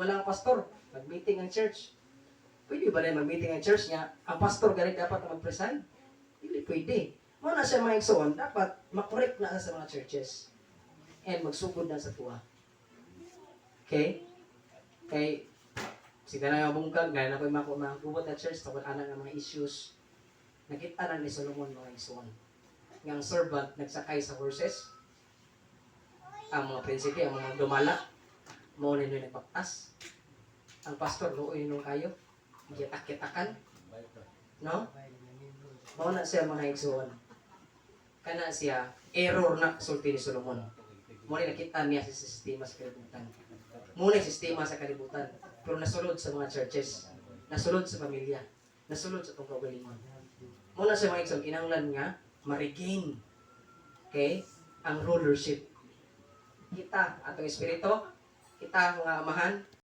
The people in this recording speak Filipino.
walang pastor, mag-meeting ang church. Pwede ba rin mag-meeting ang church niya? Ang pastor ganit dapat na mag-preside? Hindi pwede. Muna siya mga igsoon, dapat makorek na sa mga churches. And magsugod na sa tuwa. Okay? Kay, sige na yung bungkag, gaya na ko yung mga gubot na church, tapos anak ng mga issues. Nakita na ni Solomon mga igsoon. Ng servant nagsakay sa horses. Ang mga prinsipe, ang mga dumala, maunin nyo nagbaktas. Ang pastor, looy nung kayo. Gitak-kitakan. No? Mauna siya mga igsoon. Kana siya, error na sulti ni Solomon. Muna nakita niya sa sistema sa kalibutan. Muna yung sistema sa kalibutan. Pero nasulod sa mga churches. Nasulod sa pamilya. Nasulod sa itong kaugalingon. Muna siya mga igsoon, kinanglan nga, ma-regain. Okay? Ang rulership. Kita, atong espiritu, kita mga amahan,